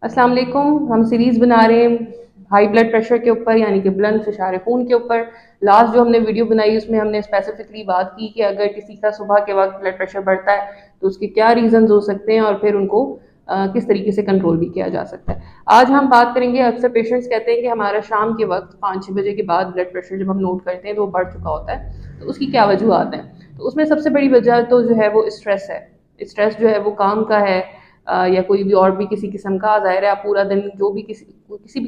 अस्सलाम वालेकुम। हम सीरीज़ बना रहे हैं हाई ब्लड प्रेशर के ऊपर, यानी कि बुलंद फिशार खून के ऊपर। लास्ट जो हमने वीडियो बनाई उसमें हमने स्पेसिफिकली बात की कि अगर किसी का सुबह के वक्त ब्लड प्रेशर बढ़ता है तो उसके क्या रीज़न्स हो सकते हैं और फिर उनको किस तरीके से कंट्रोल भी किया जा सकता है। आज हम बात करेंगे, अक्सर पेशेंट्स कहते हैं कि हमारा शाम के वक्त 5-6 बजे के बाद ब्लड प्रेशर जब हम नोट करते हैं तो वो बढ़ चुका होता है, तो उसकी क्या वजूहत हैं। तो उसमें सबसे बड़ी वजह तो जो है वो स्ट्रेस है। स्ट्रेस जो है वो काम का है या कोई भी और भी किसी किस्म का। ज़ाहिर है आप पूरा दिन जो भी किसी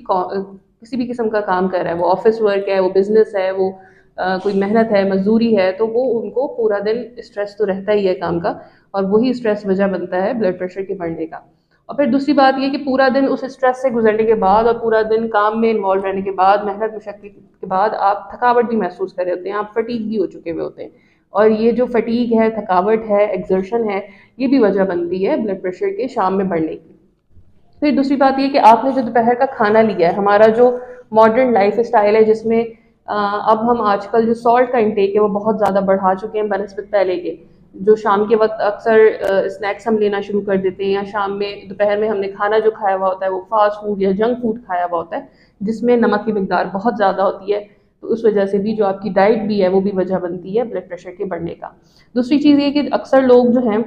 भी किस्म का काम कर रहा है, वो ऑफिस वर्क है, वो बिजनेस है, वो कोई मेहनत है, मजदूरी है, तो वो उनको पूरा दिन स्ट्रेस तो रहता ही है काम का, और वही स्ट्रेस वजह बनता है ब्लड प्रेशर के बढ़ने का। और फिर दूसरी बात ये कि पूरा दिन उस स्ट्रेस से गुजरने के बाद और पूरा दिन काम में इन्वॉल्व रहने के बाद, मेहनत मुशक्कत के बाद आप थकावट भी महसूस कर रहे होते हैं, आप फटीग भी हो चुके हुए होते हैं। और ये जो फटीग है, थकावट है, एक्सर्शन है, ये भी वजह बनती है ब्लड प्रेशर के शाम में बढ़ने की। फिर दूसरी बात ये कि आपने जो दोपहर का खाना लिया है, हमारा जो मॉडर्न लाइफ स्टाइल है जिसमें अब हम आजकल जो सॉल्ट का इंटेक है वो बहुत ज़्यादा बढ़ा चुके हैं बनस्बत पहले के। जो शाम के वक्त अक्सर स्नैक्स हम लेना शुरू कर देते हैं, या शाम में दोपहर में हमने खाना जो खाया हुआ होता है वो फास्ट फूड या जंक फूड खाया हुआ होता है, जिसमें नमक की मिकदार बहुत ज़्यादा होती है। तो उस वजह से भी जो आपकी डाइट भी है वो भी वजह बनती है ब्लड प्रेशर के बढ़ने का। दूसरी चीज़ ये कि अक्सर लोग जो हैं,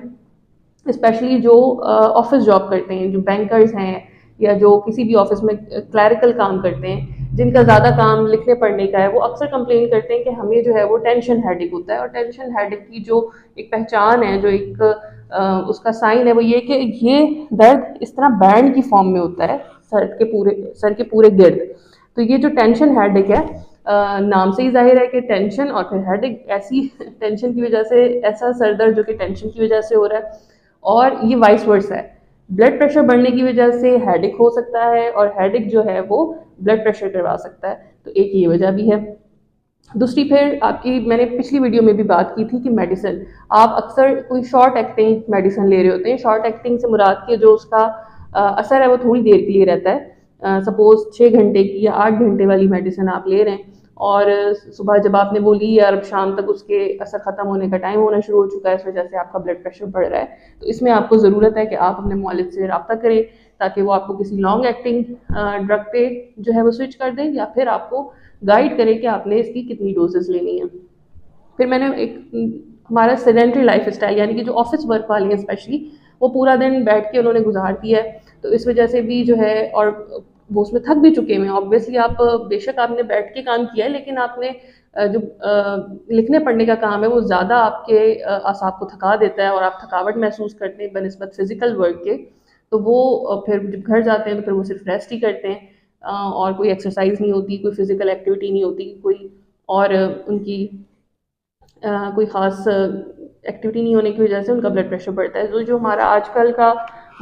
स्पेशली जो ऑफिस जॉब करते हैं, जो बैंकर्स हैं या जो किसी भी ऑफिस में क्लैरिकल काम करते हैं, जिनका ज़्यादा काम लिखने पढ़ने का है, वो अक्सर कंप्लेन करते हैं कि हमें जो है वो टेंशन हेडेक होता है। और टेंशन हेडेक की जो एक पहचान है, जो एक उसका साइन है, वो ये कि ये दर्द इस तरह बैंड की फॉर्म में होता है सर के पूरे गिर्द। तो ये जो टेंशन हेडेक है, नाम से ही जाहिर है कि टेंशन और फिर हेडेक, ऐसी टेंशन की वजह से ऐसा सर दर्द जो कि टेंशन की वजह से हो रहा है, और ये वाइस वर्सा है। ब्लड प्रेशर बढ़ने की वजह से हेडेक हो सकता है, और हेडेक जो है वो ब्लड प्रेशर करवा सकता है। तो एक ये वजह भी है। दूसरी, फिर आपकी मैंने पिछली वीडियो में भी बात की थी कि मेडिसिन, आप अक्सर कोई शॉर्ट एक्टिंग मेडिसिन ले रहे होते हैं। शॉर्ट एक्टिंग से मुराद के जो उसका असर है वो थोड़ी देर के लिए रहता है। सपोज 6 घंटे की या 8 घंटे वाली मेडिसिन आप ले रहे हैं, और सुबह जब आपने वो ली और अब शाम तक उसके असर ख़त्म होने का टाइम होना शुरू हो चुका है, इस वजह से आपका ब्लड प्रेशर बढ़ रहा है। तो इसमें आपको ज़रूरत है कि आप अपने मौलिद से रब्ता करें, ताकि वो आपको किसी लॉन्ग एक्टिंग ड्रग पे जो है वो स्विच कर दें, या फिर आपको गाइड करें कि आपने इसकी कितनी डोजेस लेनी है। फिर मैंने हमारा सेडेंट्री लाइफ स्टाइल, यानी कि जो ऑफिस वर्क वाले हैं स्पेशली, वो पूरा दिन बैठ के उन्होंने गुजार दिया है, तो इस वजह से भी जो है, और वो उसमें थक भी चुके हैं ऑब्वियसली। आप बेशक आपने बैठ के काम किया है, लेकिन आपने जो लिखने पढ़ने का काम है वो ज़्यादा आपके आसाब को थका देता है, और आप थकावट महसूस करते हैं बनस्बत फिजिकल वर्क के। तो वो फिर जब घर जाते हैं तो फिर वो सिर्फ रेस्ट ही करते हैं, और कोई एक्सरसाइज नहीं होती, कोई फिजिकल एक्टिविटी नहीं होती, कोई और उनकी कोई ख़ास एक्टिविटी नहीं होने की वजह से उनका ब्लड प्रेशर बढ़ता है। तो जो हमारा आजकल का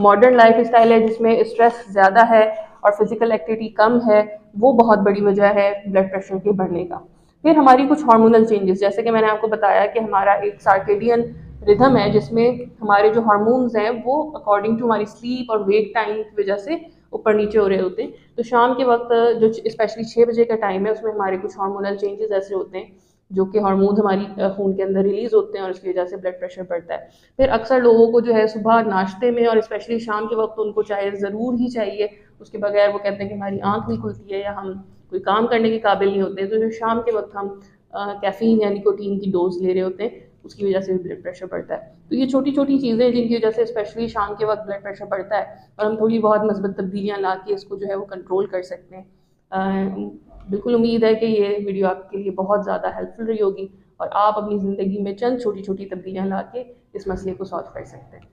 मॉडर्न लाइफ स्टाइल है जिसमें स्ट्रेस ज़्यादा है और फिजिकल एक्टिविटी कम है, वो बहुत बड़ी वजह है ब्लड प्रेशर के बढ़ने का। फिर हमारी कुछ हार्मोनल चेंजेस, जैसे कि मैंने आपको बताया कि हमारा एक सर्केडियन रिदम है जिसमें हमारे जो हार्मोन्स हैं वो अकॉर्डिंग टू हमारी स्लीप और वेक टाइम की वजह से ऊपर नीचे हो रहे होते हैं। तो शाम के वक्त जो स्पेशली 6 बजे का टाइम है, उसमें हमारे कुछ हार्मोनल चेंजेस ऐसे होते हैं जो कि हार्मोन्स हमारी खून के अंदर रिलीज होते हैं, और इसकी वजह से ब्लड प्रेशर बढ़ता है। फिर अक्सर लोगों को जो है सुबह नाश्ते में और स्पेशली शाम के वक्त उनको चाय ज़रूर ही चाहिए, उसके बगैर वो कहते हैं कि हमारी आंख नहीं खुलती है या हम कोई काम करने के काबिल नहीं होते। तो जो शाम के वक्त हम कैफीन या निकोटीन की डोज ले रहे होते हैं, उसकी वजह से भी ब्लड प्रेशर बढ़ता है। तो ये छोटी छोटी चीज़ें जिनकी वजह से स्पेशली शाम के वक्त ब्लड प्रेशर बढ़ता है, और हम थोड़ी बहुत मस्बत तब्दीलियाँ ला के इसको जो है वो कंट्रोल कर सकते हैं। बिल्कुल उम्मीद है कि ये वीडियो आपके लिए बहुत ज़्यादा हेल्पफुल रही होगी, और आप अपनी ज़िंदगी में चंद छोटी छोटी तब्दीलियाँ ला के इस मसले को सॉल्व कर सकते हैं।